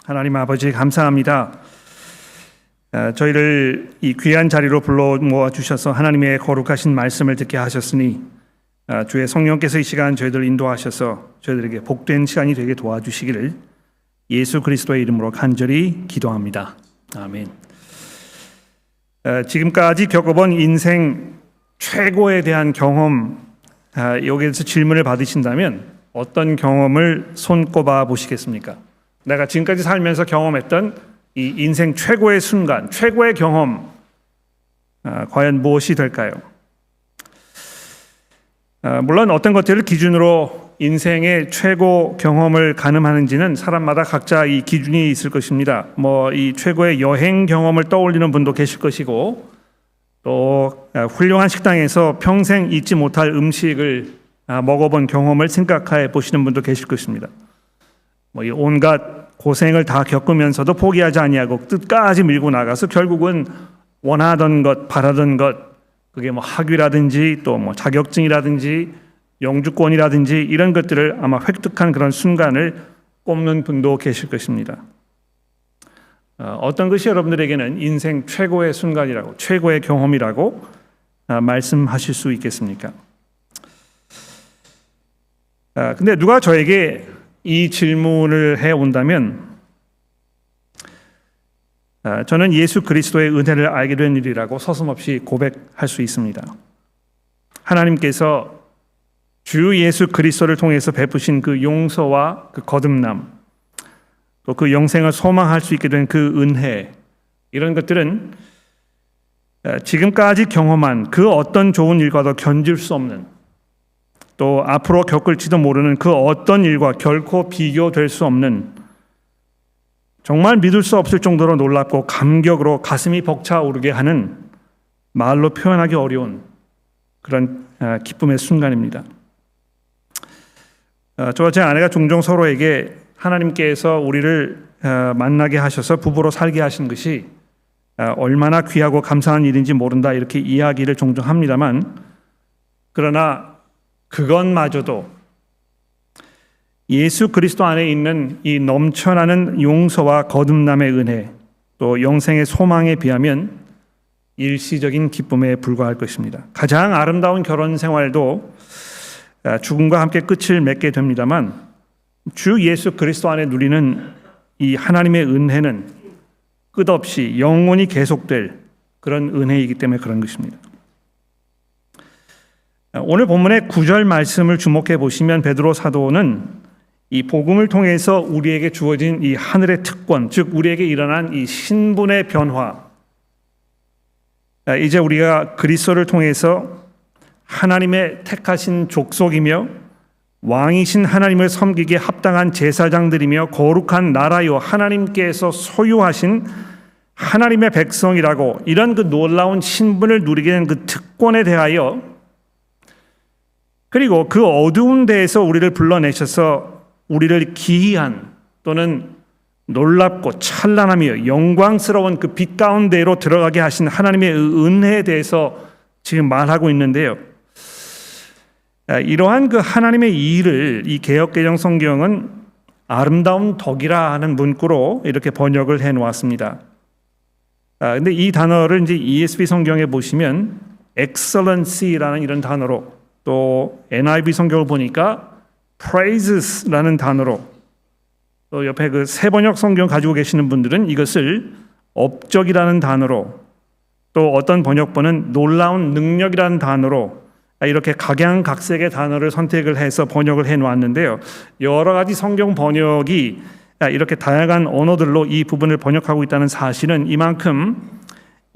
하나님 아버지 감사합니다. 저희를 이 귀한 자리로 불러 모아 주셔서 하나님의 거룩하신 말씀을 듣게 하셨으니 주의 성령께서 이 시간 저희들을 인도하셔서 저희들에게 복된 시간이 되게 도와주시기를 예수 그리스도의 이름으로 간절히 기도합니다. 아멘. 지금까지 겪어본 인생 최고에 대한 경험, 여기에서 질문을 받으신다면 어떤 경험을 손꼽아 보시겠습니까? 내가 지금까지 살면서 경험했던 이 인생 최고의 순간, 최고의 경험, 과연 무엇이 될까요? 물론 어떤 것들을 기준으로 인생의 최고 경험을 가늠하는지는 사람마다 각자 이 기준이 있을 것입니다. 이 최고의 여행 경험을 떠올리는 분도 계실 것이고, 또 훌륭한 식당에서 평생 잊지 못할 음식을 먹어본 경험을 생각해 보시는 분도 계실 것입니다. 이 온갖 고생을 다 겪으면서도 포기하지 아니하고 끝까지 밀고 나가서 결국은 원하던 것, 바라던 것, 그게 학위라든지 또 자격증이라든지 영주권이라든지 이런 것들을 아마 획득한 그런 순간을 꼽는 분도 계실 것입니다. 어떤 것이 여러분들에게는 인생 최고의 순간이라고, 최고의 경험이라고 말씀하실 수 있겠습니까? 근데 누가 저에게 이 질문을 해온다면 저는 예수 그리스도의 은혜를 알게 된 일이라고 서슴없이 고백할 수 있습니다. 하나님께서 주 예수 그리스도를 통해서 베푸신 그 용서와 그 거듭남, 또 그 영생을 소망할 수 있게 된 그 은혜, 이런 것들은 지금까지 경험한 그 어떤 좋은 일과도 견줄 수 없는, 또 앞으로 겪을지도 모르는 그 어떤 일과 결코 비교될 수 없는, 정말 믿을 수 없을 정도로 놀랍고 감격으로 가슴이 벅차오르게 하는, 말로 표현하기 어려운 그런 기쁨의 순간입니다. 저와 제 아내가 종종 서로에게 하나님께서 우리를 만나게 하셔서 부부로 살게 하신 것이 얼마나 귀하고 감사한 일인지 모른다, 이렇게 이야기를 종종 합니다만, 그러나 그것마저도 예수 그리스도 안에 있는 이 넘쳐나는 용서와 거듭남의 은혜, 또 영생의 소망에 비하면 일시적인 기쁨에 불과할 것입니다. 가장 아름다운 결혼 생활도 죽음과 함께 끝을 맺게 됩니다만, 주 예수 그리스도 안에 누리는 이 하나님의 은혜는 끝없이 영원히 계속될 그런 은혜이기 때문에 그런 것입니다. 오늘 본문의 9절 말씀을 주목해 보시면 베드로 사도는 이 복음을 통해서 우리에게 주어진 이 하늘의 특권, 즉 우리에게 일어난 이 신분의 변화, 이제 우리가 그리스도를 통해서 하나님의 택하신 족속이며 왕이신 하나님을 섬기기에 합당한 제사장들이며 거룩한 나라요 하나님께서 소유하신 하나님의 백성이라고, 이런 그 놀라운 신분을 누리게 된 그 특권에 대하여, 그리고 그 어두운 데에서 우리를 불러내셔서 우리를 기이한 또는 놀랍고 찬란하며 영광스러운 그 빛 가운데로 들어가게 하신 하나님의 은혜에 대해서 지금 말하고 있는데요. 이러한 그 하나님의 일을 이 개역개정 성경은 아름다운 덕이라 하는 문구로 이렇게 번역을 해 놓았습니다. 근데 이 단어를 이제 ESV 성경에 보시면 excellency라는 이런 단어로, 또 NIV 성경을 보니까 praises라는 단어로, 또 옆에 그 새 번역 성경 가지고 계시는 분들은 이것을 업적이라는 단어로, 또 어떤 번역본은 놀라운 능력이라는 단어로, 이렇게 각양각색의 단어를 선택을 해서 번역을 해 놓았는데요. 여러 가지 성경 번역이 이렇게 다양한 언어들로 이 부분을 번역하고 있다는 사실은 이만큼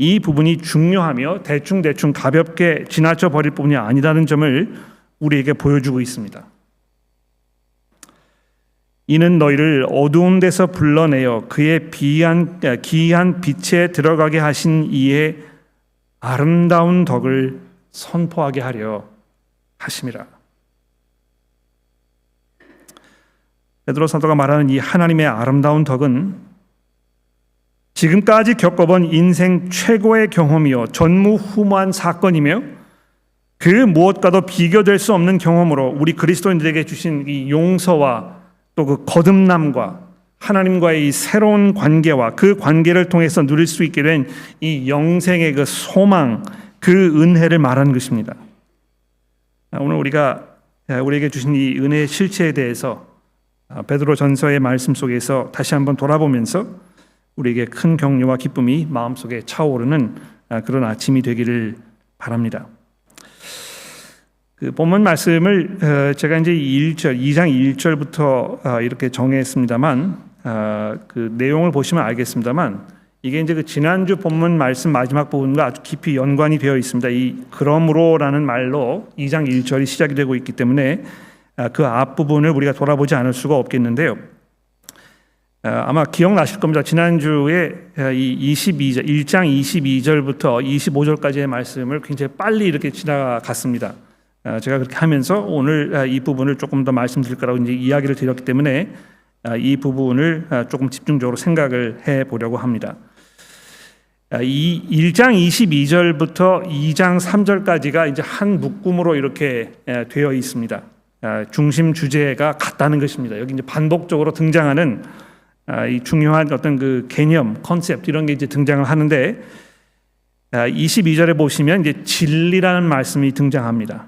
이 부분이 중요하며 대충 가볍게 지나쳐 버릴 부분이 아니라는 점을 우리에게 보여주고 있습니다. 이는 너희를 어두운 데서 불러내어 그의 기이한 빛에 들어가게 하신 이의 아름다운 덕을 선포하게 하려 하심이라. 베드로 사도가 말하는 이 하나님의 아름다운 덕은 지금까지 겪어본 인생 최고의 경험이요 전무후무한 사건이며 그 무엇과도 비교될 수 없는 경험으로 우리 그리스도인들에게 주신 이 용서와 또 그 거듭남과 하나님과의 이 새로운 관계와 그 관계를 통해서 누릴 수 있게 된 이 영생의 그 소망, 그 은혜를 말하는 것입니다. 오늘 우리에게 주신 이 은혜의 실체에 대해서 베드로전서의 말씀 속에서 다시 한번 돌아보면서 우리에게 큰 격려와 기쁨이 마음속에 차오르는 그런 아침이 되기를 바랍니다. 그 본문 말씀을 제가 이제 2장 1절부터 이렇게 정했습니다만 그 내용을 보시면 알겠습니다만 이게 이제 그 지난주 본문 말씀 마지막 부분과 아주 깊이 연관이 되어 있습니다. 이 그러므로라는 말로 2장 1절이 시작이 되고 있기 때문에 그 앞부분을 우리가 돌아보지 않을 수가 없겠는데요. 아마 기억나실 겁니다. 지난주에 이 1장 22절부터 25절까지의 말씀을 굉장히 빨리 이렇게 지나갔습니다. 제가 그렇게 하면서 오늘 이 부분을 조금 더 말씀드릴 거라고 이제 이야기를 드렸기 때문에 이 부분을 조금 집중적으로 생각을 해 보려고 합니다. 이 1장 22절부터 2장 3절까지가 이제 한 묶음으로 이렇게 되어 있습니다. 중심 주제가 같다는 것입니다. 여기 이제 반복적으로 등장하는 이 중요한 어떤 그 개념, 컨셉트 이런 게 이제 등장을 하는데 22절에 보시면 이제 진리라는 말씀이 등장합니다.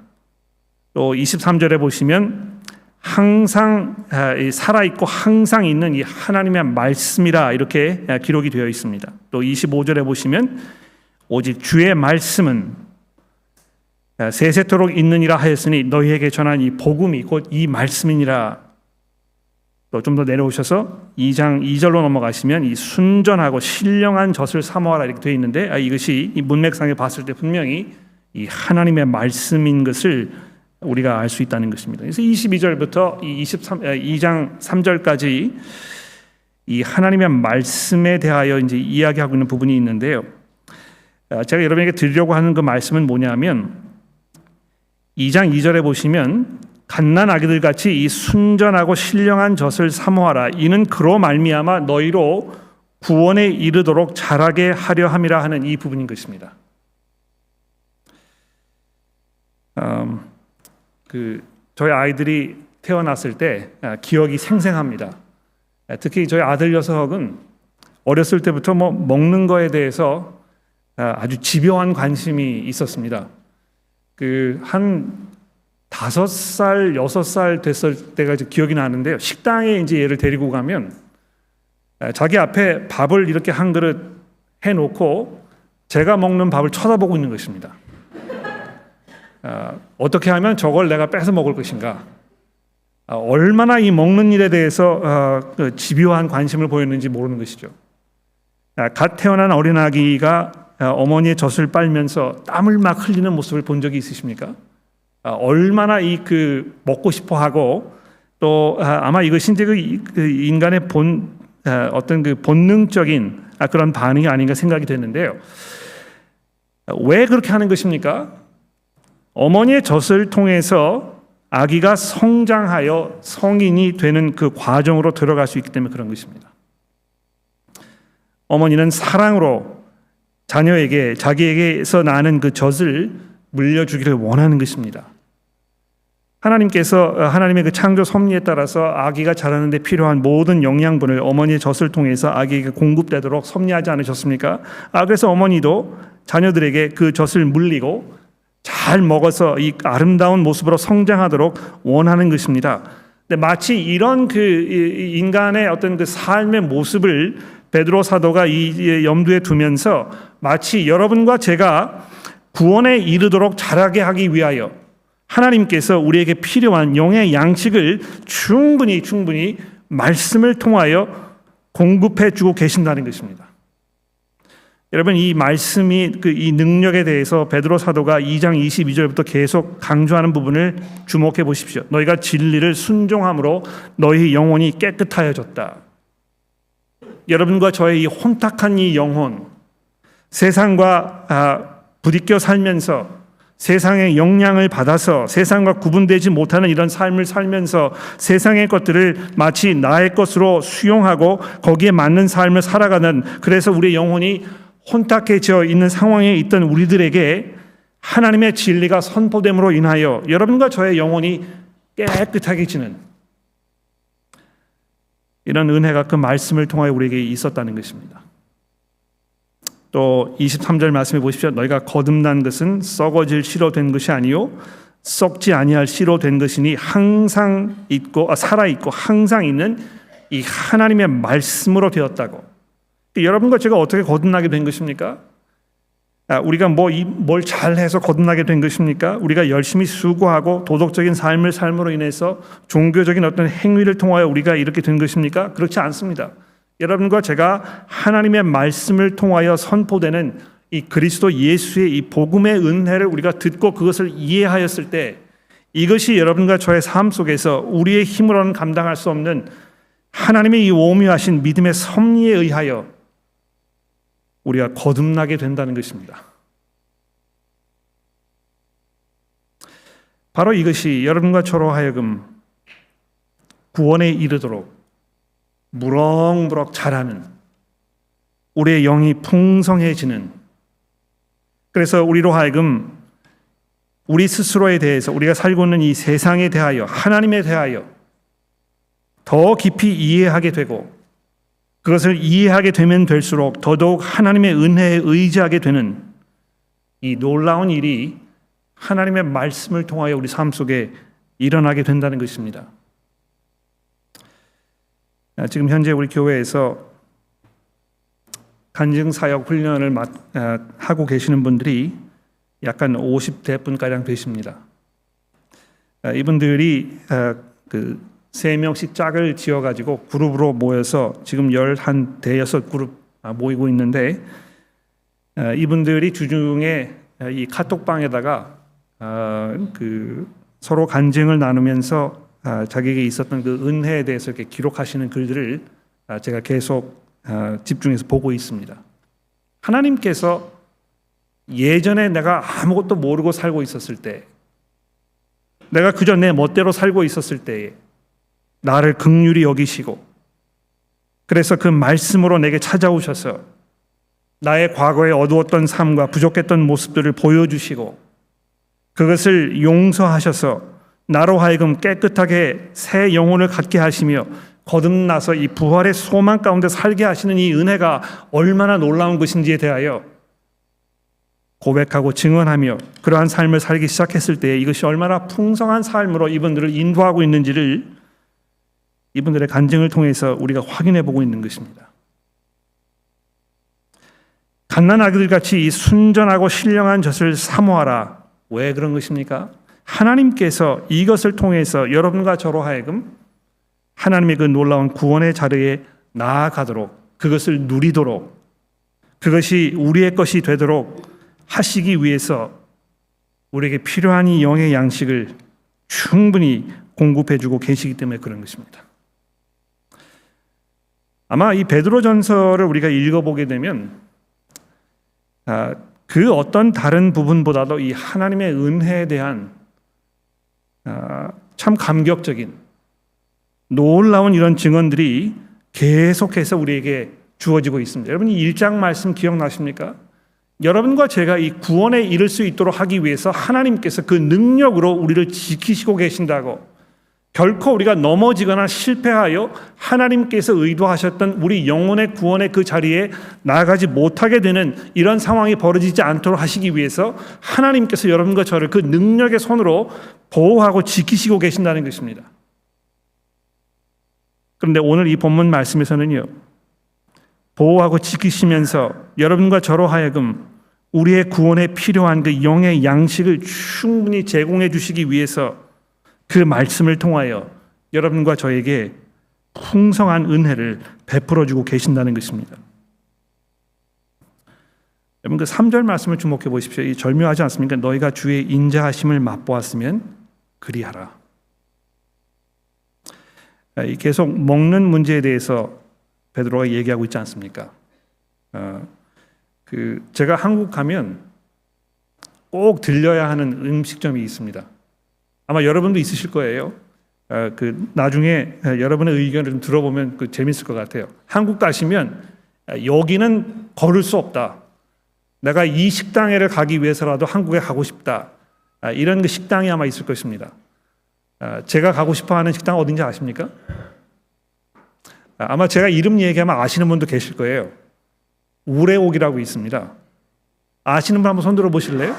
또 23절에 보시면 항상 살아있고 항상 있는 이 하나님의 말씀이라 이렇게 기록이 되어 있습니다. 또 25절에 보시면 오직 주의 말씀은 세세토록 있느니라 하였으니 너희에게 전한 이 복음이 곧 이 말씀이니라. 또 좀 더 내려오셔서 2장 2절로 넘어가시면 이 순전하고 신령한 젖을 사모하라 이렇게 되어 있는데 이것이 이 문맥상에 봤을 때 분명히 이 하나님의 말씀인 것을 우리가 알 수 있다는 것입니다. 그래서 22절부터 2장 3절까지 이 하나님의 말씀에 대하여 이제 이야기하고 있는 부분이 있는데요. 제가 여러분에게 드리려고 하는 그 말씀은 뭐냐면 2장 2절에 보시면 갓난 아기들 같이 이 순전하고 신령한 젖을 사모하라. 이는 그로 말미암아 너희로 구원에 이르도록 자라게 하려 함이라 하는 이 부분인 것입니다. 저희 아이들이 태어났을 때 기억이 생생합니다. 특히 저희 아들 녀석은 어렸을 때부터 먹는 거에 대해서 아주 집요한 관심이 있었습니다. 한 5살, 6살 됐을 때가 기억이 나는데요. 식당에 이제 얘를 데리고 가면 자기 앞에 밥을 이렇게 한 그릇 해놓고 제가 먹는 밥을 쳐다보고 있는 것입니다. 어떻게 하면 저걸 내가 뺏어 먹을 것인가? 얼마나 이 먹는 일에 대해서 집요한 관심을 보였는지 모르는 것이죠. 갓 태어난 어린아기가 어머니의 젖을 빨면서 땀을 막 흘리는 모습을 본 적이 있으십니까? 얼마나 먹고 싶어하고 또 아마 이것이 이제 그 인간의 어떤 그 본능적인 그런 반응이 아닌가 생각이 되는데요. 왜 그렇게 하는 것입니까? 어머니의 젖을 통해서 아기가 성장하여 성인이 되는 그 과정으로 들어갈 수 있기 때문에 그런 것입니다. 어머니는 사랑으로 자녀에게 자기에게서 나는 그 젖을 물려주기를 원하는 것입니다. 하나님께서 하나님의 그 창조 섭리에 따라서 아기가 자라는 데 필요한 모든 영양분을 어머니의 젖을 통해서 아기에게 공급되도록 섭리하지 않으셨습니까? 그래서 어머니도 자녀들에게 그 젖을 물리고 잘 먹어서 이 아름다운 모습으로 성장하도록 원하는 것입니다. 근데 마치 이런 그 인간의 어떤 그 삶의 모습을 베드로 사도가 이 염두에 두면서 마치 여러분과 제가 구원에 이르도록 자라게 하기 위하여 하나님께서 우리에게 필요한 영의 양식을 충분히 말씀을 통하여 공급해 주고 계신다는 것입니다. 여러분, 이 말씀이 이 능력에 대해서 베드로 사도가 2장 22절부터 계속 강조하는 부분을 주목해 보십시오. 너희가 진리를 순종함으로 너희 영혼이 깨끗하여졌다. 여러분과 저의 이 혼탁한 이 영혼, 세상과 부딪혀 살면서 세상의 영향을 받아서 세상과 구분되지 못하는 이런 삶을 살면서 세상의 것들을 마치 나의 것으로 수용하고 거기에 맞는 삶을 살아가는, 그래서 우리의 영혼이 혼탁해져 있는 상황에 있던 우리들에게 하나님의 진리가 선포됨으로 인하여 여러분과 저의 영혼이 깨끗하게 지는, 이런 은혜가 그 말씀을 통하여 우리에게 있었다는 것입니다. 또 23절 말씀해 보십시오. 너희가 거듭난 것은 썩어질 씨로 된 것이 아니요 썩지 아니할 씨로 된 것이니 항상 있고 살아 있고 항상 있는 이 하나님의 말씀으로 되었다고. 여러분과 제가 어떻게 거듭나게 된 것입니까? 우리가 뭘 잘해서 거듭나게 된 것입니까? 우리가 열심히 수고하고 도덕적인 삶을 삶으로 인해서 종교적인 어떤 행위를 통하여 우리가 이렇게 된 것입니까? 그렇지 않습니다. 여러분과 제가 하나님의 말씀을 통하여 선포되는 이 그리스도 예수의 이 복음의 은혜를 우리가 듣고 그것을 이해하였을 때 이것이 여러분과 저의 삶 속에서 우리의 힘으로는 감당할 수 없는 하나님의 이 오묘하신 믿음의 섭리에 의하여 우리가 거듭나게 된다는 것입니다. 바로 이것이 여러분과 저로 하여금 구원에 이르도록 무럭무럭 자라는 우리의 영이 풍성해지는, 그래서 우리로 하여금 우리 스스로에 대해서 우리가 살고 있는 이 세상에 대하여 하나님에 대하여 더 깊이 이해하게 되고 그것을 이해하게 되면 될수록 더더욱 하나님의 은혜에 의지하게 되는 이 놀라운 일이 하나님의 말씀을 통하여 우리 삶 속에 일어나게 된다는 것입니다. 지금 현재 우리 교회에서 간증사역 훈련을 하고 계시는 분들이 약간 50대분가량 되십니다. 이분들이 3명씩 짝을 지어가지고 그룹으로 모여서 지금 11대여섯 모이고 있는데, 이분들이 주중에 이 카톡방에다가 서로 간증을 나누면서 자기에게 있었던 그 은혜에 대해서 이렇게 기록하시는 글들을 제가 계속 집중해서 보고 있습니다. 하나님께서 예전에 내가 아무것도 모르고 살고 있었을 때, 내가 그저 내 멋대로 살고 있었을 때에 나를 긍휼히 여기시고 그래서 그 말씀으로 내게 찾아오셔서 나의 과거에 어두웠던 삶과 부족했던 모습들을 보여주시고 그것을 용서하셔서 나로 하여금 깨끗하게 새 영혼을 갖게 하시며 거듭나서 이 부활의 소망 가운데 살게 하시는 이 은혜가 얼마나 놀라운 것인지에 대하여 고백하고 증언하며 그러한 삶을 살기 시작했을 때 이것이 얼마나 풍성한 삶으로 이분들을 인도하고 있는지를 이분들의 간증을 통해서 우리가 확인해 보고 있는 것입니다. 갓난아기들 같이 이 순전하고 신령한 젖을 사모하라. 왜 그런 것입니까? 하나님께서 이것을 통해서 여러분과 저로 하여금 하나님의 그 놀라운 구원의 자리에 나아가도록, 그것을 누리도록, 그것이 우리의 것이 되도록 하시기 위해서 우리에게 필요한 이 영의 양식을 충분히 공급해주고 계시기 때문에 그런 것입니다. 아마 이 베드로전서를 우리가 읽어보게 되면 그 어떤 다른 부분보다도 이 하나님의 은혜에 대한 참 감격적인 놀라운 이런 증언들이 계속해서 우리에게 주어지고 있습니다. 여러분 이 1장 말씀 기억나십니까? 여러분과 제가 이 구원에 이를 수 있도록 하기 위해서 하나님께서 그 능력으로 우리를 지키시고 계신다고, 결코 우리가 넘어지거나 실패하여 하나님께서 의도하셨던 우리 영혼의 구원의 그 자리에 나아가지 못하게 되는 이런 상황이 벌어지지 않도록 하시기 위해서 하나님께서 여러분과 저를 그 능력의 손으로 보호하고 지키시고 계신다는 것입니다. 그런데 오늘 이 본문 말씀에서는요, 보호하고 지키시면서 여러분과 저로 하여금 우리의 구원에 필요한 그 영의 양식을 충분히 제공해 주시기 위해서 그 말씀을 통하여 여러분과 저에게 풍성한 은혜를 베풀어 주고 계신다는 것입니다. 여러분 그 3절 말씀을 주목해 보십시오. 이 절묘하지 않습니까? 너희가 주의 인자하심을 맛보았으면 그리하라. 계속 먹는 문제에 대해서 베드로가 얘기하고 있지 않습니까? 제가 한국 가면 꼭 들려야 하는 음식점이 있습니다. 아마 여러분도 있으실 거예요. 나중에 여러분의 의견을 좀 들어보면 재밌을 것 같아요. 한국 가시면 여기는 걸을 수 없다. 내가 이 식당에를 가기 위해서라도 한국에 가고 싶다. 이런 식당이 아마 있을 것입니다. 제가 가고 싶어하는 식당 어딘지 아십니까? 아마 제가 이름 얘기하면 아시는 분도 계실 거예요. 우레옥이라고 있습니다. 아시는 분 한번 손 들어 보실래요?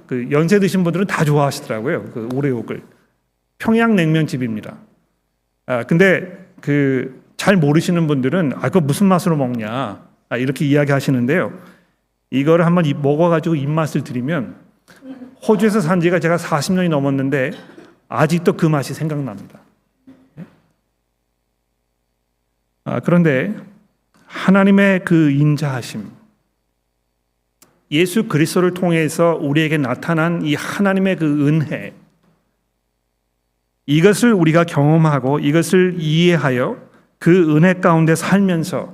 그 연세 드신 분들은 다 좋아하시더라고요. 그 우레옥을. 평양냉면집입니다. 근데 그 잘 모르시는 분들은 그거 무슨 맛으로 먹냐 이렇게 이야기하시는데요. 이거를 한번 먹어가지고 입맛을 들이면 호주에서 산 지가 제가 40년이 넘었는데 아직도 그 맛이 생각납니다. 그런데 하나님의 그 인자하심, 예수 그리스도를 통해서 우리에게 나타난 이 하나님의 그 은혜, 이것을 우리가 경험하고 이것을 이해하여 그 은혜 가운데 살면서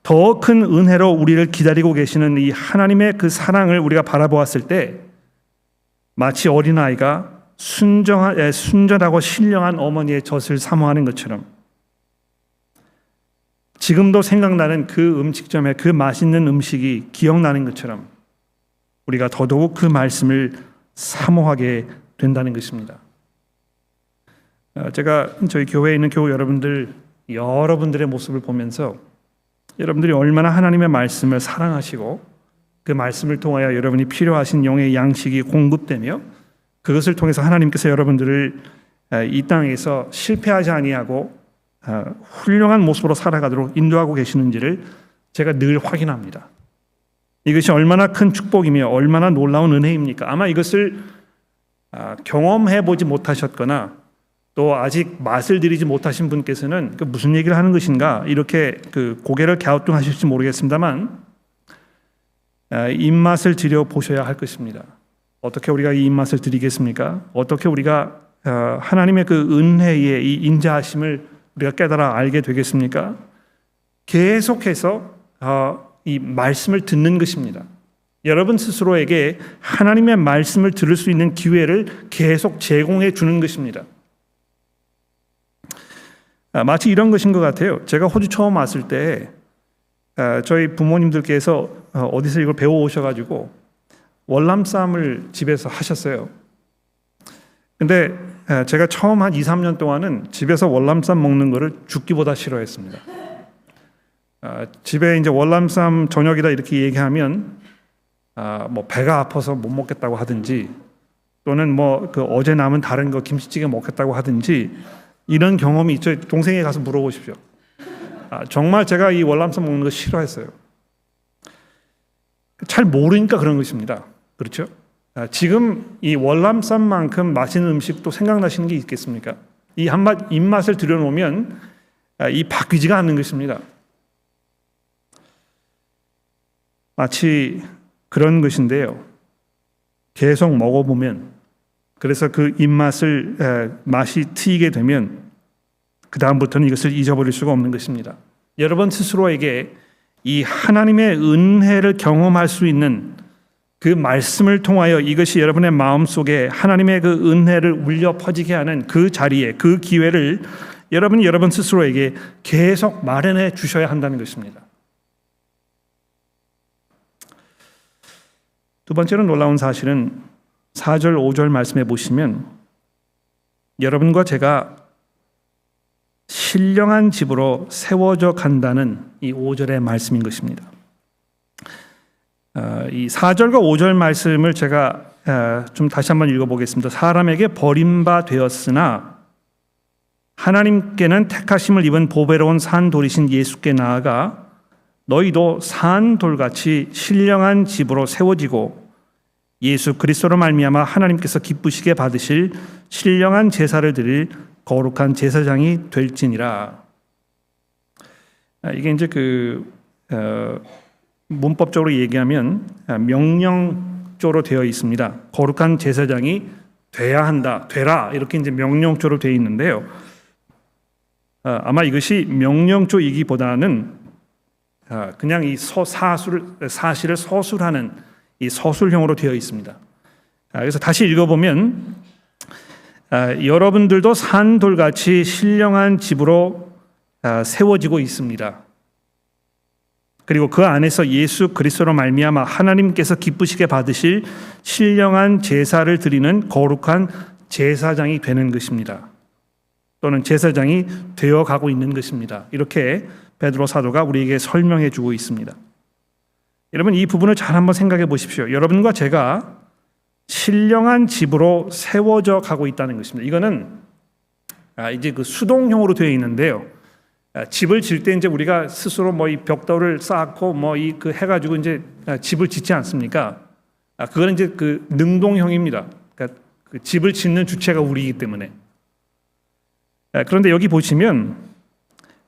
더 큰 은혜로 우리를 기다리고 계시는 이 하나님의 그 사랑을 우리가 바라보았을 때 마치 어린아이가 순전하고 신령한 어머니의 젖을 사모하는 것처럼 지금도 생각나는 그 음식점의 그 맛있는 음식이 기억나는 것처럼 우리가 더더욱 그 말씀을 사모하게 된다는 것입니다. 제가 저희 교회에 있는 교우 여러분들의 모습을 보면서 여러분들이 얼마나 하나님의 말씀을 사랑하시고 그 말씀을 통하여 여러분이 필요하신 영의 양식이 공급되며 그것을 통해서 하나님께서 여러분들을 이 땅에서 실패하지 아니하고 훌륭한 모습으로 살아가도록 인도하고 계시는지를 제가 늘 확인합니다. 이것이 얼마나 큰 축복이며 얼마나 놀라운 은혜입니까? 아마 이것을 경험해 보지 못하셨거나 또 아직 맛을 들이지 못하신 분께서는 무슨 얘기를 하는 것인가 이렇게 그 고개를 갸우뚱하실지 모르겠습니다만 입맛을 들여 보셔야 할 것입니다. 어떻게 우리가 이 입맛을 들이겠습니까? 어떻게 우리가 하나님의 그 은혜의 이 인자하심을 우리가 깨달아 알게 되겠습니까? 계속해서 이 말씀을 듣는 것입니다. 여러분 스스로에게 하나님의 말씀을 들을 수 있는 기회를 계속 제공해 주는 것입니다. 마치 이런 것인 것 같아요. 제가 호주 처음 왔을 때 저희 부모님들께서 어디서 이걸 배워 오셔가지고 월남쌈을 집에서 하셨어요. 근데 제가 처음 한 2, 3년 동안은 집에서 월남쌈 먹는 거를 죽기보다 싫어했습니다. 집에 이제 월남쌈 저녁이다 이렇게 얘기하면 뭐 배가 아파서 못 먹겠다고 하든지 또는 뭐 그 어제 남은 다른 거 김치찌개 먹겠다고 하든지 이런 경험이 있죠. 동생에 가서 물어보십시오. 정말 제가 이 월남쌈 먹는 거 싫어했어요. 잘 모르니까 그런 것입니다. 그렇죠? 지금 이 월남쌈만큼 맛있는 음식 또 생각나시는 게 있겠습니까? 이 한맛 입맛을 들여놓으면 이 바뀌지가 않는 것입니다. 마치 그런 것인데요. 계속 먹어보면 그래서 그 입맛을 맛이 트이게 되면 그 다음부터는 이것을 잊어버릴 수가 없는 것입니다. 여러분 스스로에게 이 하나님의 은혜를 경험할 수 있는 그 말씀을 통하여 이것이 여러분의 마음속에 하나님의 그 은혜를 울려 퍼지게 하는 그 자리에 그 기회를 여러분 스스로에게 계속 마련해 주셔야 한다는 것입니다. 두 번째로 놀라운 사실은 4절, 5절 말씀해 보시면 여러분과 제가 신령한 집으로 세워져 간다는 이 5절의 말씀인 것입니다. 이 4절과 5절 말씀을 제가 좀 다시 한번 읽어보겠습니다. 사람에게 버림바 되었으나 하나님께는 택하심을 입은 보배로운 산돌이신 예수께 나아가 너희도 산돌같이 신령한 집으로 세워지고 예수 그리스도로 말미암아 하나님께서 기쁘시게 받으실 신령한 제사를 드릴 거룩한 제사장이 될지니라. 이게 이제 문법적으로 얘기하면 명령조로 되어 있습니다. 거룩한 제사장이 돼야 한다, 되라 이렇게 이제 명령조로 되어 있는데요. 아마 이것이 명령조이기보다는 그냥 이 사실을 서술하는 이 서술형으로 되어 있습니다. 그래서 다시 읽어보면 여러분들도 산돌같이 신령한 집으로 세워지고 있습니다. 그리고 그 안에서 예수 그리스도로 말미암아 하나님께서 기쁘시게 받으실 신령한 제사를 드리는 거룩한 제사장이 되는 것입니다. 또는 제사장이 되어가고 있는 것입니다. 이렇게 베드로 사도가 우리에게 설명해 주고 있습니다. 여러분, 이 부분을 잘 한번 생각해 보십시오. 여러분과 제가 신령한 집으로 세워져 가고 있다는 것입니다. 이거는 이제 그 수동형으로 되어 있는데요. 집을 질 때 이제 우리가 스스로 뭐 이 벽돌을 쌓고 뭐 이 그 해가지고 이제 집을 짓지 않습니까? 그거는 이제 그 능동형입니다. 그러니까 그 집을 짓는 주체가 우리이기 때문에. 그런데 여기 보시면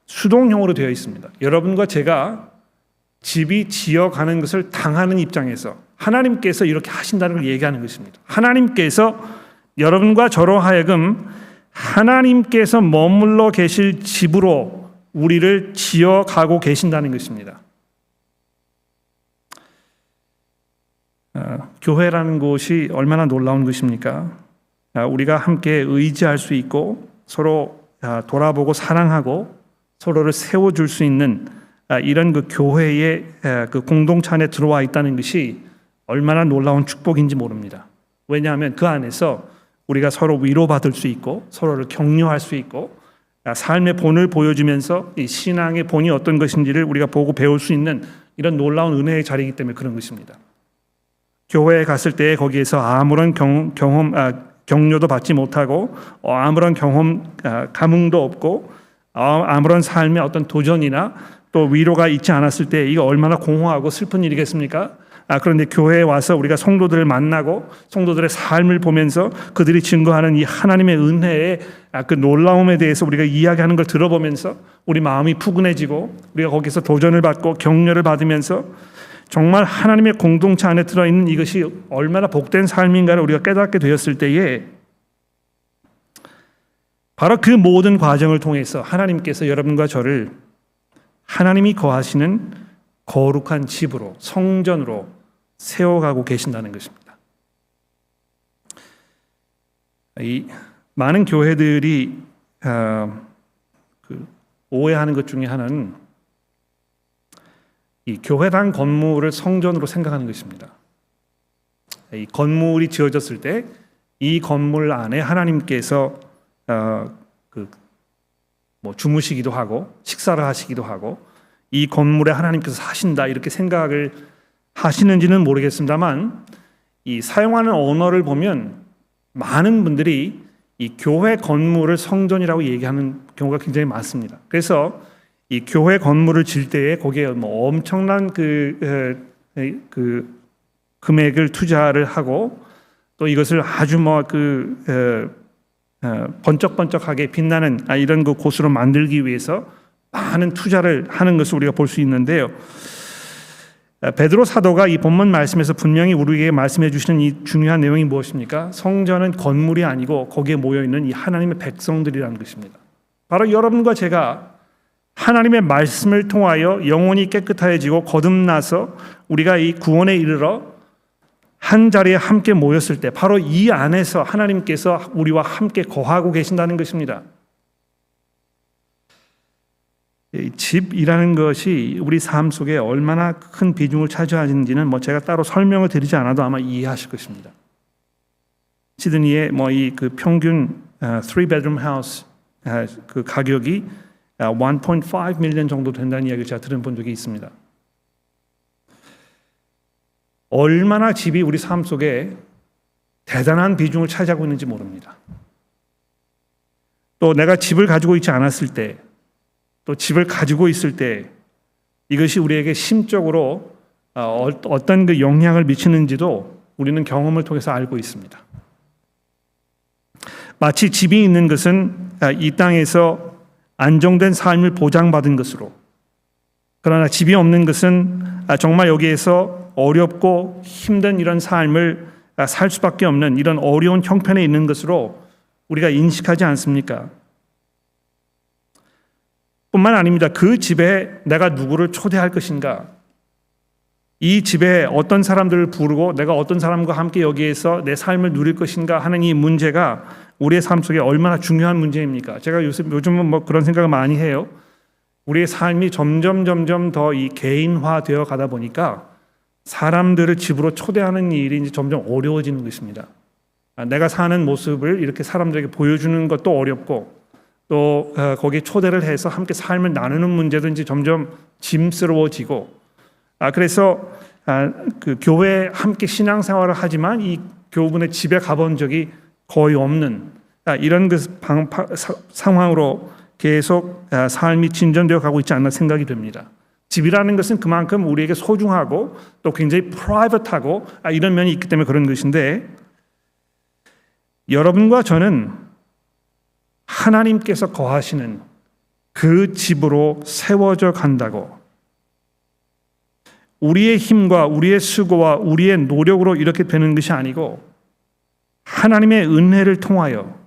수동형으로 되어 있습니다. 여러분과 제가 집이 지어가는 것을 당하는 입장에서 하나님께서 이렇게 하신다는 걸 얘기하는 것입니다. 하나님께서 여러분과 저로 하여금 하나님께서 머물러 계실 집으로 우리를 지어가고 계신다는 것입니다. 교회라는 곳이 얼마나 놀라운 것입니까? 우리가 함께 의지할 수 있고 서로 돌아보고 사랑하고 서로를 세워줄 수 있는 이런 그 교회의 그 공동체 안에 들어와 있다는 것이 얼마나 놀라운 축복인지 모릅니다. 왜냐하면 그 안에서 우리가 서로 위로받을 수 있고 서로를 격려할 수 있고 삶의 본을 보여주면서 이 신앙의 본이 어떤 것인지를 우리가 보고 배울 수 있는 이런 놀라운 은혜의 자리이기 때문에 그런 것입니다. 교회에 갔을 때 거기에서 아무런 격려도 받지 못하고 아무런 감흥도 없고 아무런 삶의 어떤 도전이나 또 위로가 있지 않았을 때 이거 얼마나 공허하고 슬픈 일이겠습니까? 그런데 교회에 와서 우리가 성도들을 만나고 성도들의 삶을 보면서 그들이 증거하는 이 하나님의 은혜의 그 놀라움에 대해서 우리가 이야기하는 걸 들어보면서 우리 마음이 푸근해지고 우리가 거기서 도전을 받고 격려를 받으면서 정말 하나님의 공동체 안에 들어있는 이것이 얼마나 복된 삶인가를 우리가 깨닫게 되었을 때에 바로 그 모든 과정을 통해서 하나님께서 여러분과 저를 하나님이 거하시는 거룩한 집으로 성전으로 세워가고 계신다는 것입니다. 이 많은 교회들이 오해하는 것 중에 하나는 이 교회당 건물을 성전으로 생각하는 것입니다. 이 건물이 지어졌을 때 이 건물 안에 하나님께서 주무시기도 하고 식사를 하시기도 하고 이 건물에 하나님께서 사신다 이렇게 생각을 하시는지는 모르겠습니다만 이 사용하는 언어를 보면 많은 분들이 이 교회 건물을 성전이라고 얘기하는 경우가 굉장히 많습니다. 그래서 이 교회 건물을 질 때에 거기에 뭐 엄청난 그 금액을 투자를 하고 또 이것을 아주 번쩍번쩍하게 빛나는 이런 그 곳으로 만들기 위해서 많은 투자를 하는 것을 우리가 볼 수 있는데요. 베드로 사도가 이 본문 말씀에서 분명히 우리에게 말씀해 주시는 이 중요한 내용이 무엇입니까? 성전은 건물이 아니고 거기에 모여 있는 이 하나님의 백성들이라는 것입니다. 바로 여러분과 제가 하나님의 말씀을 통하여 영혼이 깨끗해지고 거듭나서 우리가 이 구원에 이르러 한 자리에 함께 모였을 때 바로 이 안에서 하나님께서 우리와 함께 거하고 계신다는 것입니다. 집이라는 것이 우리 삶 속에 얼마나 큰 비중을 차지하는지는 제가 따로 설명을 드리지 않아도 아마 이해하실 것입니다. 시드니의 이 그 평균 3bedroom house 그 가격이 1.5 밀리언 정도 된다는 이야기를 제가 들은 적이 있습니다. 얼마나 집이 우리 삶 속에 대단한 비중을 차지하고 있는지 모릅니다. 또 내가 집을 가지고 있지 않았을 때, 또 집을 가지고 있을 때 이것이 우리에게 심적으로 어떤 그 영향을 미치는지도 우리는 경험을 통해서 알고 있습니다. 마치 집이 있는 것은 이 땅에서 안정된 삶을 보장받은 것으로, 그러나 집이 없는 것은 정말 여기에서 어렵고 힘든 이런 삶을 살 수밖에 없는 이런 어려운 형편에 있는 것으로 우리가 인식하지 않습니까? 뿐만 아닙니다. 그 집에 내가 누구를 초대할 것인가? 이 집에 어떤 사람들을 부르고 내가 어떤 사람과 함께 여기에서 내 삶을 누릴 것인가 하는 이 문제가 우리의 삶 속에 얼마나 중요한 문제입니까? 제가 요즘은 그런 생각을 많이 해요. 우리의 삶이 점점 더 이 개인화되어 가다 보니까 사람들을 집으로 초대하는 일이 이제 점점 어려워지는 것입니다. 내가 사는 모습을 이렇게 사람들에게 보여주는 것도 어렵고 또 거기에 초대를 해서 함께 삶을 나누는 문제도 이제 점점 짐스러워지고 그래서 그 교회에 함께 신앙생활을 하지만 이 교우분의 집에 가본 적이 거의 없는 이런 그 상황으로 계속 삶이 진전되어 가고 있지 않나 생각이 됩니다. 집이라는 것은 그만큼 우리에게 소중하고 또 굉장히 프라이빗하고 이런 면이 있기 때문에 그런 것인데 여러분과 저는 하나님께서 거하시는 그 집으로 세워져 간다고 우리의 힘과 우리의 수고와 우리의 노력으로 이렇게 되는 것이 아니고 하나님의 은혜를 통하여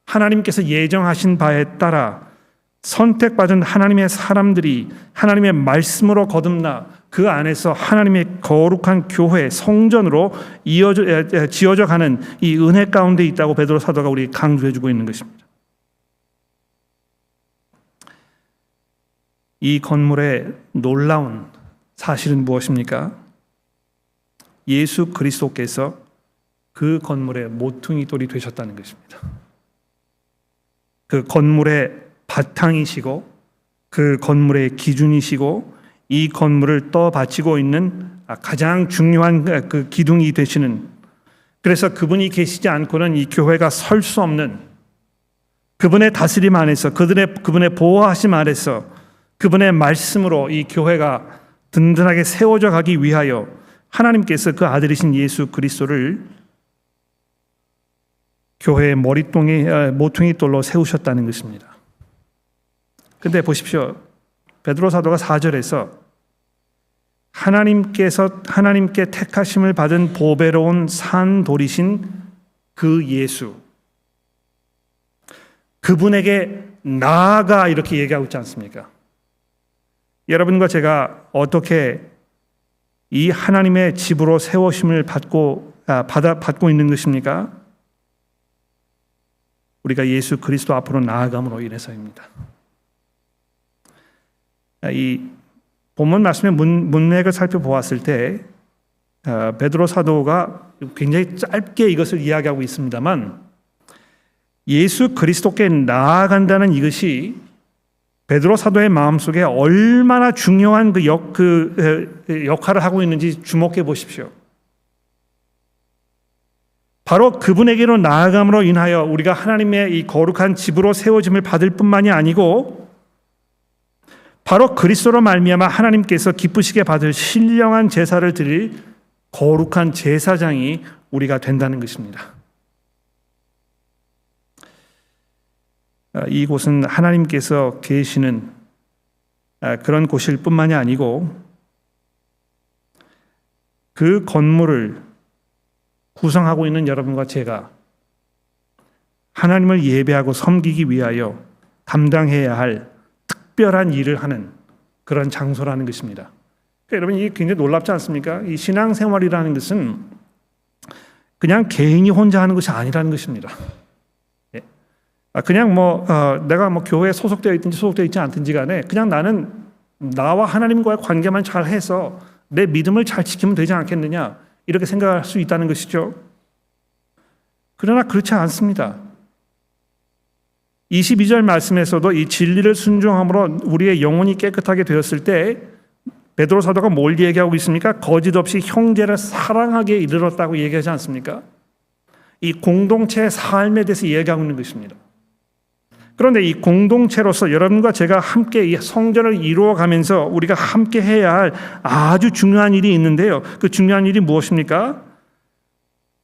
하나님께서 예정하신 바에 따라 선택받은 하나님의 사람들이 하나님의 말씀으로 거듭나 그 안에서 하나님의 거룩한 교회, 성전으로 지어져 가는 이 은혜 가운데 있다고 베드로 사도가 우리 강조해주고 있는 것입니다. 이 건물의 놀라운 사실은 무엇입니까? 예수 그리스도께서 그 건물의 모퉁이 돌이 되셨다는 것입니다. 그 건물의 바탕이시고 그 건물의 기준이시고 이 건물을 떠받치고 있는 가장 중요한 그 기둥이 되시는, 그래서 그분이 계시지 않고는 이 교회가 설 수 없는, 그분의 다스림 안에서 그분의 보호하심 아래서 그분의 말씀으로 이 교회가 든든하게 세워져 가기 위하여 하나님께서 그 아들이신 예수 그리스도를 교회의 모퉁이 돌로 세우셨다는 것입니다. 근데 보십시오. 베드로 사도가 4절에서 하나님께 택하심을 받은 보배로운 산돌이신 그 예수, 그분에게 나아가 이렇게 얘기하고 있지 않습니까? 여러분과 제가 어떻게 이 하나님의 집으로 세우심을 받고 있는 것입니까? 우리가 예수 그리스도 앞으로 나아감으로 인해서입니다. 이 본문 말씀의 문맥을 살펴보았을 때 베드로 사도가 굉장히 짧게 이것을 이야기하고 있습니다만 예수 그리스도께 나아간다는 이것이 베드로 사도의 마음속에 얼마나 중요한 그 역할을 하고 있는지 주목해 보십시오. 바로 그분에게로 나아감으로 인하여 우리가 하나님의 이 거룩한 집으로 세워짐을 받을 뿐만이 아니고 바로 그리스도로 말미암아 하나님께서 기쁘시게 받을 신령한 제사를 드릴 거룩한 제사장이 우리가 된다는 것입니다. 이곳은 하나님께서 계시는 그런 곳일 뿐만이 아니고 그 건물을 구성하고 있는 여러분과 제가 하나님을 예배하고 섬기기 위하여 감당해야 할 특별한 일을 하는 그런 장소라는 것입니다. 그러니까 여러분 이게 굉장히 놀랍지 않습니까? 이 신앙생활이라는 것은 그냥 개인이 혼자 하는 것이 아니라는 것입니다. 그냥 내가 교회에 소속되어 있든지 소속되어 있지 않든지 간에 그냥 나는 나와 하나님과의 관계만 잘 해서 내 믿음을 잘 지키면 되지 않겠느냐 이렇게 생각할 수 있다는 것이죠. 그러나 그렇지 않습니다. 22절 말씀에서도 이 진리를 순종함으로 우리의 영혼이 깨끗하게 되었을 때 베드로 사도가 뭘 얘기하고 있습니까? 거짓 없이 형제를 사랑하게 이르렀다고 얘기하지 않습니까? 이 공동체의 삶에 대해서 얘기하고 있는 것입니다. 그런데 이 공동체로서 여러분과 제가 함께 이 성전을 이루어가면서 우리가 함께 해야 할 아주 중요한 일이 있는데요. 그 중요한 일이 무엇입니까?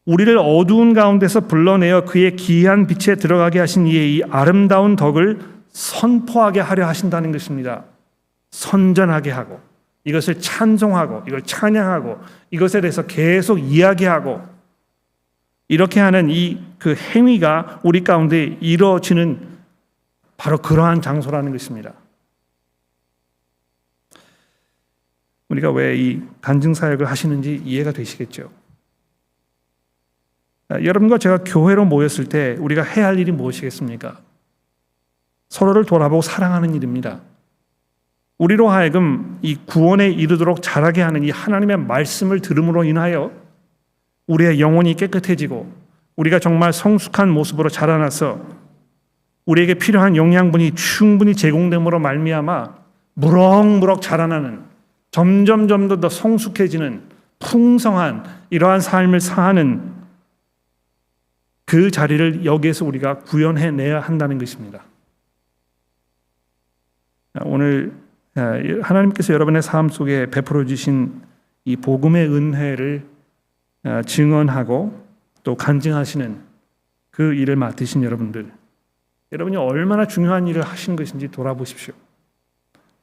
우리를 어두운 가운데서 불러내어 그의 기이한 빛에 들어가게 하신 이의 이 아름다운 덕을 선포하게 하려 하신다는 것입니다. 선전하게 하고 이것을 찬송하고 이걸 찬양하고 이것에 대해서 계속 이야기하고 이렇게 하는 그 행위가 우리 가운데 이루어지는 바로 그러한 장소라는 것입니다. 우리가 왜 이 간증 사역을 하시는지 이해가 되시겠죠? 여러분과 제가 교회로 모였을 때 우리가 해야 할 일이 무엇이겠습니까? 서로를 돌아보고 사랑하는 일입니다. 우리로 하여금 이 구원에 이르도록 자라게 하는 이 하나님의 말씀을 들음으로 인하여 우리의 영혼이 깨끗해지고 우리가 정말 성숙한 모습으로 자라나서 우리에게 필요한 영양분이 충분히 제공됨으로 말미암아 무럭무럭 자라나는, 점점 더 성숙해지는 풍성한 이러한 삶을 사는 그 자리를 여기에서 우리가 구현해내야 한다는 것입니다. 오늘 하나님께서 여러분의 삶 속에 베풀어 주신 이 복음의 은혜를 증언하고 또 간증하시는 그 일을 맡으신 여러분이 얼마나 중요한 일을 하신 것인지 돌아보십시오.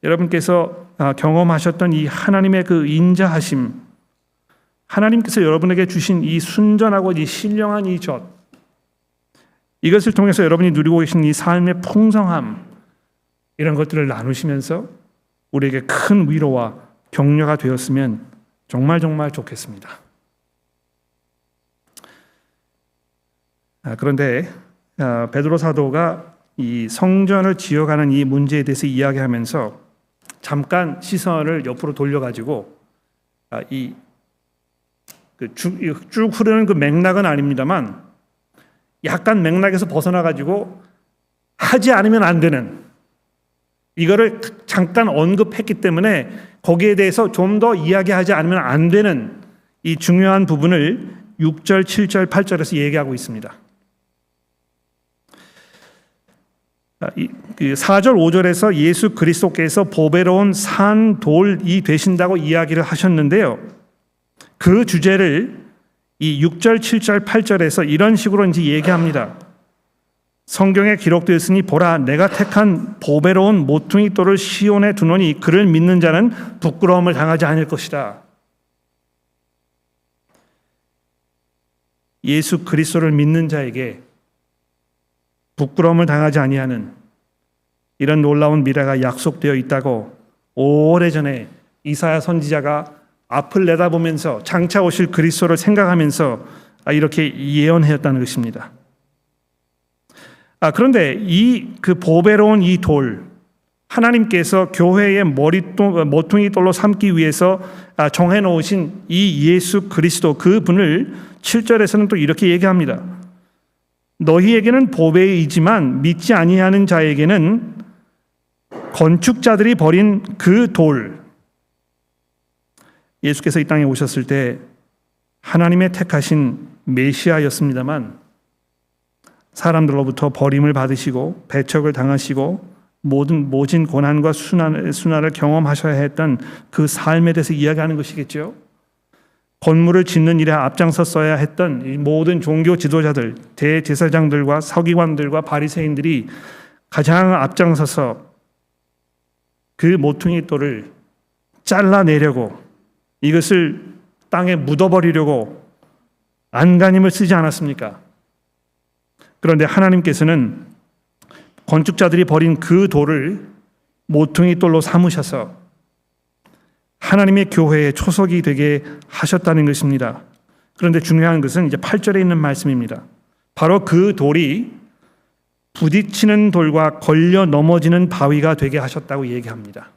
여러분께서 경험하셨던 이 하나님의 그 인자하심, 하나님께서 여러분에게 주신 이 순전하고 이 신령한 이 젖, 이것을 통해서 여러분이 누리고 계신 이 삶의 풍성함, 이런 것들을 나누시면서 우리에게 큰 위로와 격려가 되었으면 정말 좋겠습니다. 그런데 베드로 사도가 이 성전을 지어가는 이 문제에 대해서 이야기하면서 잠깐 시선을 옆으로 돌려가지고 쭉 흐르는 그 맥락은 아닙니다만 약간 맥락에서 벗어나가지고 하지 않으면 안 되는, 이거를 잠깐 언급했기 때문에 거기에 대해서 좀 더 이야기하지 않으면 안 되는 이 중요한 부분을 6절, 7절, 8절에서 얘기하고 있습니다. 4절, 5절에서 예수 그리스도께서 보배로운 산돌이 되신다고 이야기를 하셨는데요. 그 주제를 이 6절, 7절, 8절에서 이런 식으로 이제 얘기합니다. 성경에 기록되었으니 보라, 내가 택한 보배로운 모퉁이 돌을 시온에 두노니 그를 믿는 자는 부끄러움을 당하지 않을 것이다. 예수 그리스도를 믿는 자에게 부끄러움을 당하지 아니하는 이런 놀라운 미래가 약속되어 있다고 오래전에 이사야 선지자가 앞을 내다보면서 장차 오실 그리스도를 생각하면서 이렇게 예언하였다는 것입니다. 그런데 그 보배로운 이 돌, 하나님께서 교회의 모퉁이 돌로 삼기 위해서 정해놓으신 이 예수 그리스도, 그분을 7절에서는 또 이렇게 얘기합니다. 너희에게는 보배이지만 믿지 아니하는 자에게는 건축자들이 버린 그 돌. 예수께서 이 땅에 오셨을 때 하나님의 택하신 메시아였습니다만 사람들로부터 버림을 받으시고 배척을 당하시고 모진 고난과 순환을 경험하셔야 했던 그 삶에 대해서 이야기하는 것이겠죠. 건물을 짓는 일에 앞장섰어야 했던 이 모든 종교 지도자들, 대제사장들과 서기관들과 바리새인들이 가장 앞장서서 그 모퉁이 돌을 잘라내려고, 이것을 땅에 묻어버리려고 안간힘을 쓰지 않았습니까? 그런데 하나님께서는 건축자들이 버린 그 돌을 모퉁이 돌로 삼으셔서 하나님의 교회의 초석이 되게 하셨다는 것입니다. 그런데 중요한 것은 이제 8절에 있는 말씀입니다. 바로 그 돌이 부딪히는 돌과 걸려 넘어지는 바위가 되게 하셨다고 얘기합니다.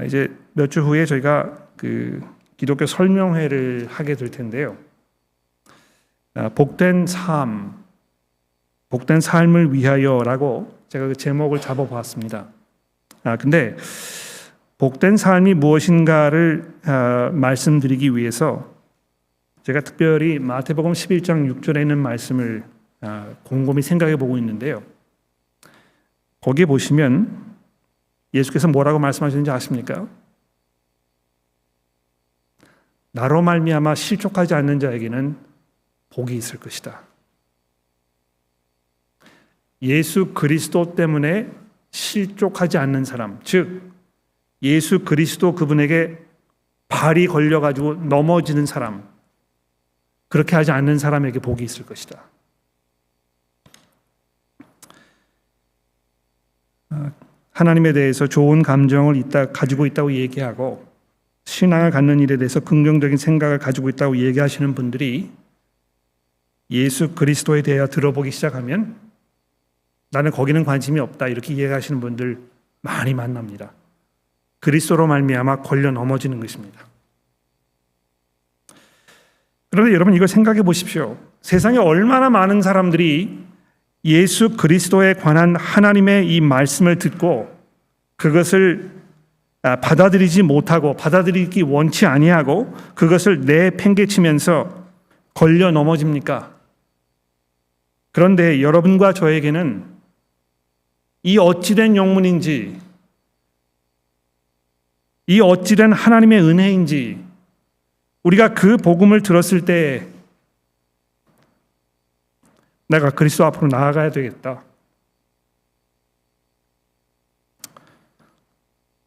이제 몇 주 후에 저희가 그 기독교 설명회를 하게 될 텐데요. 복된 삶을 위하여라고 제가 그 제목을 잡아보았습니다. 근데 복된 삶이 무엇인가를 말씀드리기 위해서 제가 특별히 마태복음 11장 6절에 있는 말씀을 곰곰이 생각해 보고 있는데요. 거기에 보시면 예수께서 뭐라고 말씀하시는지 아십니까? 나로 말미암아 실족하지 않는 자에게는 복이 있을 것이다. 예수 그리스도 때문에 실족하지 않는 사람, 즉 예수 그리스도 그분에게 발이 걸려가지고 넘어지는 사람, 그렇게 하지 않는 사람에게 복이 있을 것이다. 하나님에 대해서 좋은 감정을 가지고 있다고 얘기하고 신앙을 갖는 일에 대해서 긍정적인 생각을 가지고 있다고 얘기하시는 분들이 예수 그리스도에 대해 들어보기 시작하면 나는 거기는 관심이 없다, 이렇게 이해하시는 분들 많이 만납니다. 그리스도로 말미암아 걸려 넘어지는 것입니다. 그런데 여러분 이걸 생각해 보십시오. 세상에 얼마나 많은 사람들이 예수 그리스도에 관한 하나님의 이 말씀을 듣고 그것을 받아들이지 못하고 받아들이기 원치 아니하고 그것을 내팽개치면서 걸려 넘어집니까? 그런데 여러분과 저에게는 이 어찌된 영문인지, 이 어찌된 하나님의 은혜인지 우리가 그 복음을 들었을 때 내가 그리스도 앞으로 나아가야 되겠다.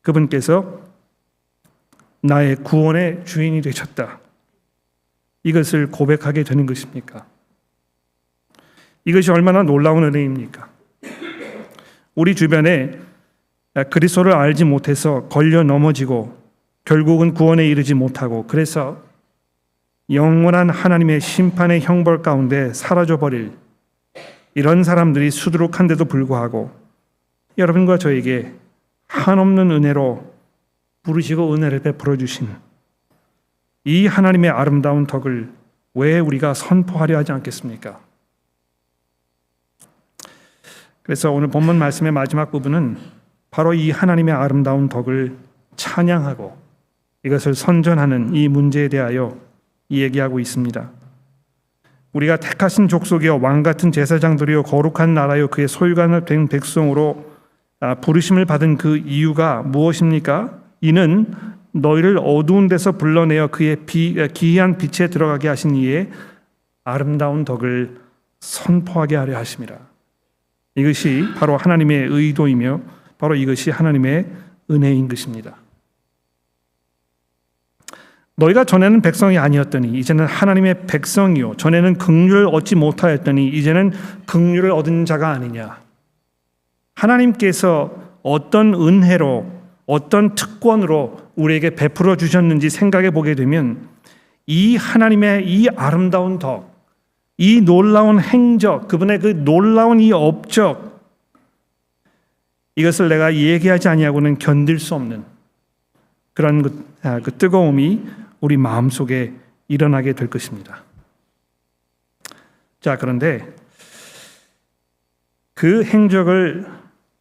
그분께서 나의 구원의 주인이 되셨다. 이것을 고백하게 되는 것입니까? 이것이 얼마나 놀라운 은혜입니까? 우리 주변에 그리스도를 알지 못해서 걸려 넘어지고 결국은 구원에 이르지 못하고 그래서 영원한 하나님의 심판의 형벌 가운데 사라져버릴 이런 사람들이 수두룩한데도 불구하고 여러분과 저에게 한없는 은혜로 부르시고 은혜를 베풀어 주신 이 하나님의 아름다운 덕을 왜 우리가 선포하려 하지 않겠습니까? 그래서 오늘 본문 말씀의 마지막 부분은 바로 이 하나님의 아름다운 덕을 찬양하고 이것을 선전하는 이 문제에 대하여 이야기하고 있습니다. 우리가 택하신 족속이여 왕같은 제사장들이여 거룩한 나라여 그의 소유가 된 백성으로 부르심을 받은 그 이유가 무엇입니까? 이는 너희를 어두운 데서 불러내어 그의 기이한 빛에 들어가게 하신 이의 아름다운 덕을 선포하게 하려 하심이라. 이것이 바로 하나님의 의도이며 바로 이것이 하나님의 은혜인 것입니다. 너희가 전에는 백성이 아니었더니 이제는 하나님의 백성이요 전에는 긍휼을 얻지 못하였더니 이제는 긍휼을 얻은 자가 아니냐. 하나님께서 어떤 은혜로 어떤 특권으로 우리에게 베풀어 주셨는지 생각해 보게 되면 이 하나님의 이 아름다운 덕, 이 놀라운 행적, 그분의 그 놀라운 이 업적, 이것을 내가 얘기하지 아니하고는 견딜 수 없는 그런 그 뜨거움이 우리 마음속에 일어나게 될 것입니다. 자, 그런데 그 행적을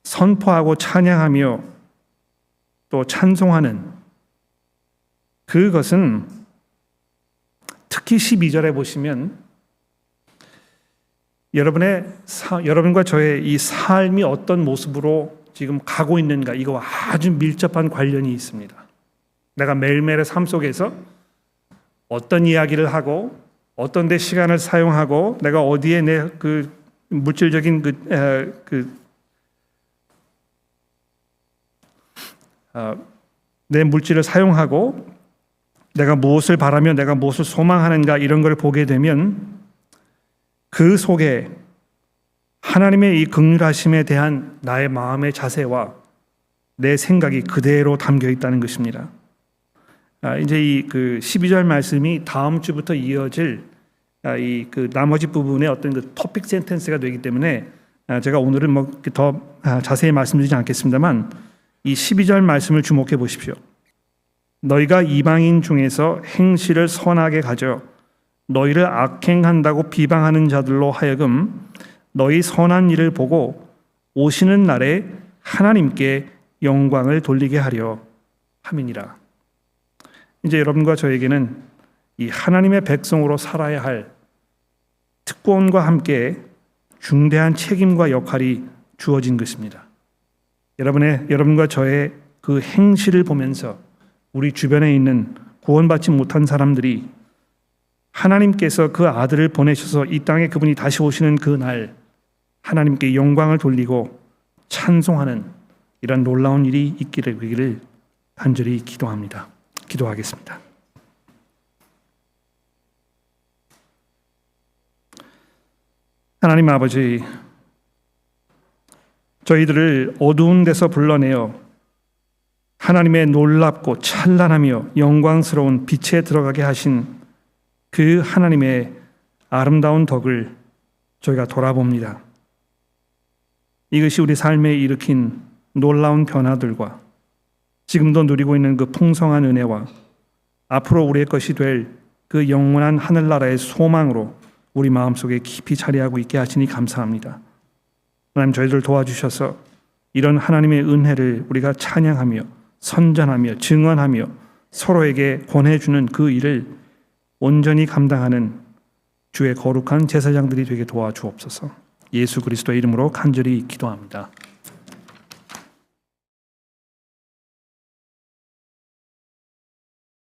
선포하고 찬양하며 또 찬송하는 그것은 특히 12절에 보시면 여러분과 저의 이 삶이 어떤 모습으로 지금 가고 있는가, 이거와 아주 밀접한 관련이 있습니다. 내가 매일매일의 삶 속에서 어떤 이야기를 하고 어떤 데 시간을 사용하고 내가 어디에 내 그 물질적인 내 물질을 사용하고 내가 무엇을 바라며 내가 무엇을 소망하는가 이런 걸 보게 되면 그 속에 하나님의 이 긍휼하심에 대한 나의 마음의 자세와 내 생각이 그대로 담겨 있다는 것입니다. 이제 이 그 12절 말씀이 다음 주부터 이어질 이 그 나머지 부분의 어떤 그 토픽 센텐스가 되기 때문에 제가 오늘은 뭐 더 자세히 말씀드리지 않겠습니다만 이 12절 말씀을 주목해 보십시오. 너희가 이방인 중에서 행실을 선하게 가져 너희를 악행한다고 비방하는 자들로 하여금 너희 선한 일을 보고 오시는 날에 하나님께 영광을 돌리게 하려 함이니라. 이제 여러분과 저에게는 이 하나님의 백성으로 살아야 할 특권과 함께 중대한 책임과 역할이 주어진 것입니다. 여러분과 저의 그 행실을 보면서 우리 주변에 있는 구원받지 못한 사람들이 하나님께서 그 아들을 보내셔서 이 땅에 그분이 다시 오시는 그 날 하나님께 영광을 돌리고 찬송하는 이런 놀라운 일이 있기를 간절히 기도합니다. 기도하겠습니다. 하나님 아버지, 저희들을 어두운 데서 불러내어 하나님의 놀랍고 찬란하며 영광스러운 빛에 들어가게 하신 그 하나님의 아름다운 덕을 저희가 돌아봅니다. 이것이 우리 삶에 일으킨 놀라운 변화들과 지금도 누리고 있는 그 풍성한 은혜와 앞으로 우리의 것이 될 그 영원한 하늘나라의 소망으로 우리 마음속에 깊이 자리하고 있게 하시니 감사합니다. 하나님 저희들 도와주셔서 이런 하나님의 은혜를 우리가 찬양하며 선전하며 증언하며 서로에게 권해주는 그 일을 온전히 감당하는 주의 거룩한 제사장들이 되게 도와주옵소서. 예수 그리스도의 이름으로 간절히 기도합니다.